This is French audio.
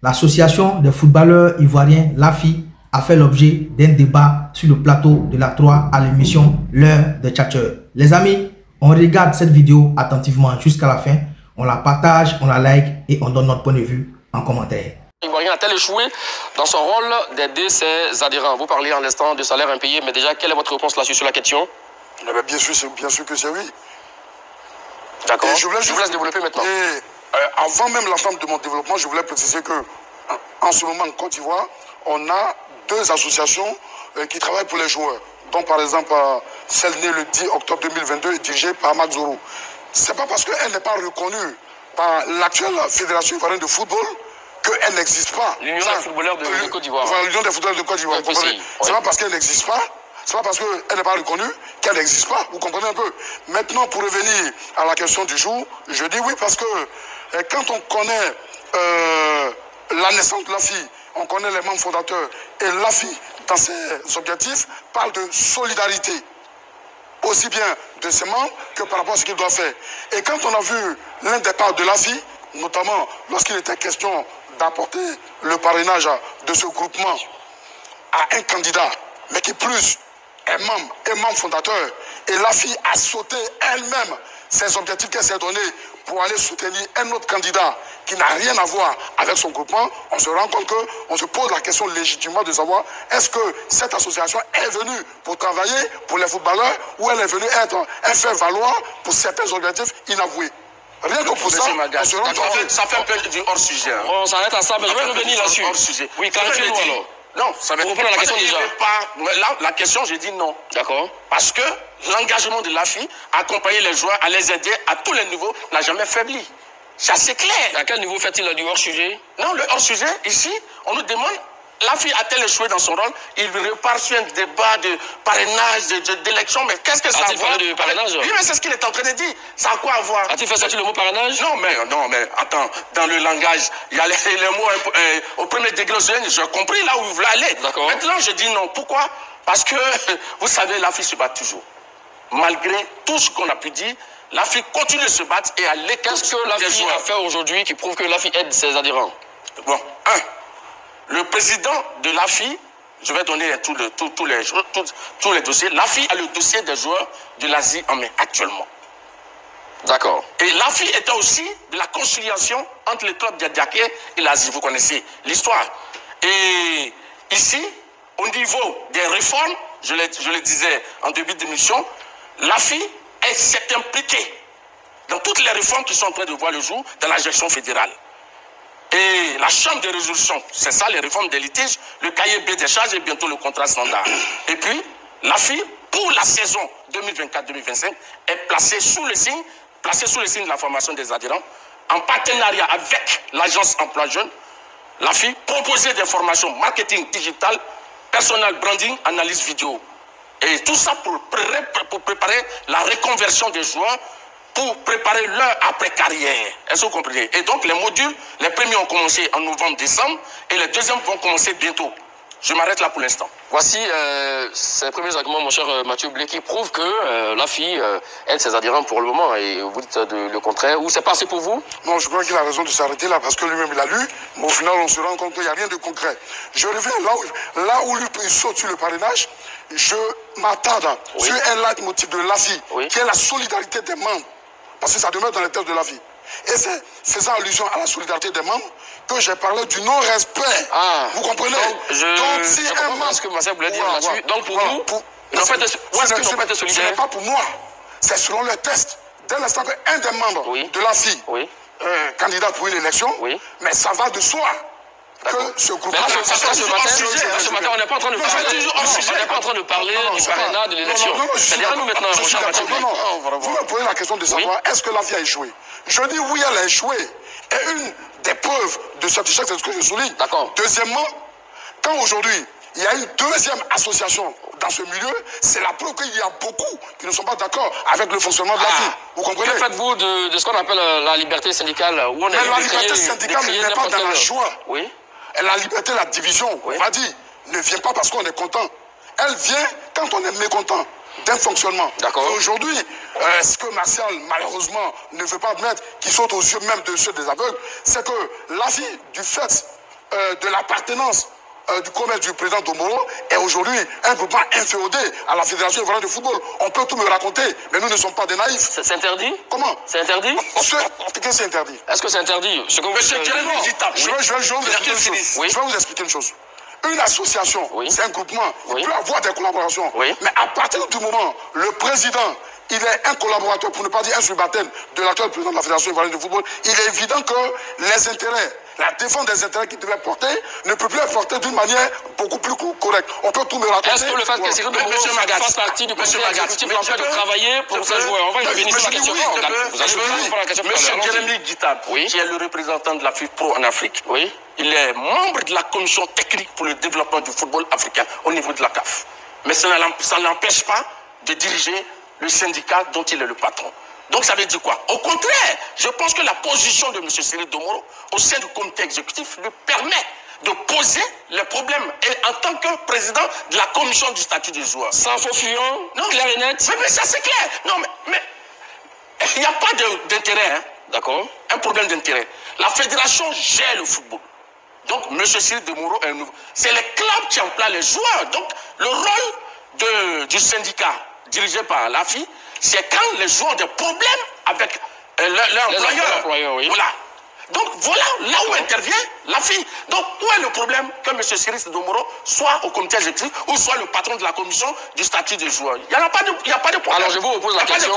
L'association des footballeurs ivoiriens, l'AFI, a fait l'objet d'un débat sur le plateau de la 3 à l'émission L'heure des tchatcheurs. Les amis, on regarde cette vidéo attentivement jusqu'à la fin, on la partage, on la like et on donne notre point de vue en commentaire. Ivoirien a-t-elle échoué dans son rôle d'aider ses adhérents? Vous parlez en l'instant de salaire impayé, mais déjà, quelle est votre réponse là-dessus sur la question? Bien sûr que c'est oui. D'accord. Je vous laisse développer maintenant. Avant même l'entente de mon développement, je voulais préciser que en ce moment en Côte d'Ivoire, on a deux associations qui travaillent pour les joueurs. Donc par exemple, celle née le 10 octobre 2022 est dirigée par Mazoro. Ce n'est pas parce qu'elle n'est pas reconnue par l'actuelle Fédération ivoirienne de football qu'elle n'existe pas. L'Union des footballeurs de Côte d'Ivoire. Enfin, l'Union des footballeurs de Côte d'Ivoire. C'est pas parce qu'elle n'existe pas. Ce n'est pas parce qu'elle n'est pas reconnue qu'elle n'existe pas. Vous comprenez un peu? Maintenant, pour revenir à la question du jour, je dis oui parce que quand on connaît la naissance de l'AFI, on connaît les membres fondateurs, et l'AFI, dans ses objectifs, parle de solidarité, aussi bien de ses membres que par rapport à ce qu'il doit faire. Et quand on a vu l'un des parts de l'AFI, notamment lorsqu'il était question d'apporter le parrainage de ce groupement à un candidat, mais qui plus est membre fondateur, et l'AFI a sauté elle-même ses objectifs qu'elle s'est donnés pour aller soutenir un autre candidat qui n'a rien à voir avec son groupement, on se rend compte qu'on se pose la question légitimement de savoir est-ce que cette association est venue pour travailler pour les footballeurs ou elle est venue être un faire-valoir pour certains objectifs inavoués. Rien que pour ça, on se rend compte. Ça fait un peu du hors-sujet. Hein. On s'arrête à ça, mais je vais revenir là-dessus. Hors-sujet. Oui, clarifiez-nous alors. Non, ça va répondre à la question déjà. Là, la question, j'ai dit non. D'accord. Parce que l'engagement de l'AFI, accompagner les joueurs, à les aider à tous les niveaux, n'a jamais faibli. C'est assez clair. À quel niveau fait-il du hors-sujet? Non, le hors-sujet, ici, on nous demande, l'AFI a-t-elle échoué dans son rôle? Il repart sur un débat de parrainage, d'élection, mais qu'est-ce que ça a à voir? De parrainage? Oui, mais c'est ce qu'il est en train de dire. Ça a quoi à voir? A-t-il fait sortir le mot parrainage? Non, mais attends, dans le langage, il y a les mots au premier degré, j'ai compris là où vous voulez aller. D'accord. Maintenant, je dis non. Pourquoi? Parce que, vous savez, l'AFI se bat toujours. Malgré tout ce qu'on a pu dire, l'AFI continue de se battre et à l'écoute. Qu'est-ce que l'AFI a fait aujourd'hui qui prouve que l'AFI aide ses adhérents? Bon, le président de l'AFI, je vais donner tous les dossiers. L'AFI a le dossier des joueurs de l'Asie en main actuellement. D'accord. Et l'AFI était aussi de la conciliation entre le club d'Adiaké et l'Asie. Vous connaissez l'histoire. Et ici, au niveau des réformes, je le disais en début d'émission, l'AFI s'est impliquée dans toutes les réformes qui sont en train de voir le jour dans la gestion fédérale. Et la chambre de résolution, c'est ça, les réformes des litiges, le cahier B des charges et bientôt le contrat standard. Et puis, l'AFI, pour la saison 2024-2025, est placée sous le signe de la formation des adhérents, en partenariat avec l'agence emploi jeune. L'AFI proposait des formations marketing digital, personnel branding, analyse vidéo. Et tout ça pour préparer la reconversion des joueurs, pour préparer leur après-carrière. Est-ce que vous comprenez? Et donc les modules, les premiers ont commencé en novembre-décembre et les deuxièmes vont commencer bientôt. Je m'arrête là pour l'instant. Voici ces premiers arguments, mon cher Mathieu Blé, qui prouvent que l'AFI aide ses adhérents pour le moment. Et vous dites le contraire. Ou c'est passé pour vous? Non, je crois qu'il a raison de s'arrêter là parce que lui-même il a lu. Mais au final, on se rend compte qu'il n'y a rien de concret. Je reviens là où lui il saute sur le parrainage. Je m'attarde sur un leitmotiv de l'AFI, qui est la solidarité des membres. Parce que ça demeure dans les textes de l'AFI. Et c'est faisant allusion à la solidarité des membres que j'ai parlé du non-respect. Vous comprenez? Donc, si un membre... ce que Marcel voulait dire là-dessus. Donc, pour vous, ce n'est pas pour moi. C'est selon les tests. Dès l'instant qu'un des membres de l'AFI candidat pour une élection, mais ça va de soi. Que ce groupe ce matin, on n'est pas en train de parler. On n'est pas en train de parler du parrainage de l'élection. C'est-à-dire nous maintenant. Vous me posez la question de savoir est-ce que l'AFI a échoué? Je dis oui, elle a échoué. Et une des preuves de cet échec, c'est ce que je souligne. Deuxièmement, quand aujourd'hui il y a une deuxième association dans ce milieu, c'est la preuve qu'il y a beaucoup qui ne sont pas d'accord avec le fonctionnement de l'AFI. Vous comprenez? Que faites-vous de ce qu'on appelle la liberté syndicale? Mais la liberté syndicale n'est pas dans la joie. La liberté, la division, on va dire, ne vient pas parce qu'on est content. Elle vient quand on est mécontent d'un fonctionnement. Aujourd'hui, ce que Martial, malheureusement, ne veut pas admettre, qui saute aux yeux même de ceux des aveugles, c'est que l'AFI, du fait de l'appartenance du commerce du président Domoro est aujourd'hui un groupement inféodé à la Fédération ivoirienne de football. On peut tout me raconter, mais nous ne sommes pas des naïfs. C'est interdit? Comment? C'est interdit? Qu'est-ce que c'est interdit? Est-ce que c'est interdit? Je vais vous expliquer une chose. Une association, c'est un groupement, il peut avoir des collaborations. Mais à partir du moment, le président, il est un collaborateur, pour ne pas dire un subalterne de l'actuel président de la Fédération ivoirienne de football, il est évident que les intérêts, la défense des intérêts qu'il devait porter ne peut plus être portée d'une manière beaucoup plus correcte. On peut tout me raconter. Est-ce que le fait que Cyril Domoro fasse partie du comité exécutif l'empêche de travailler pour ces joueurs? On va y revenir sur la question. Monsieur Jérémy Guittab, qui est le représentant de la FIFPro en Afrique, il est membre de la commission technique pour le développement du football africain au niveau de la CAF. Mais ça ne l'empêche pas de diriger le syndicat dont il est le patron. Donc ça veut dire quoi? Au contraire, je pense que la position de M. Cyril Domoro au sein du comité exécutif lui permet de poser les problèmes et en tant que président de la commission du statut des joueurs. Sans faux fuyant, clair et net. Mais ça c'est clair. Non mais il n'y a pas d'intérêt. Hein. D'accord. Un problème d'intérêt. La fédération gère le football. Donc M. Cyril Domoro est nouveau. C'est les clubs qui emploient les joueurs. Donc le rôle du syndicat dirigé par l'AFI, c'est quand les joueurs ont des problèmes avec leur employeur. Voilà. Donc voilà là où intervient l'AFI. Donc où est le problème que M. Cyril Domoro soit au comité exécutif ou soit le patron de la commission du statut des joueurs? Il n'y a pas de problème. Alors je vous repose la question.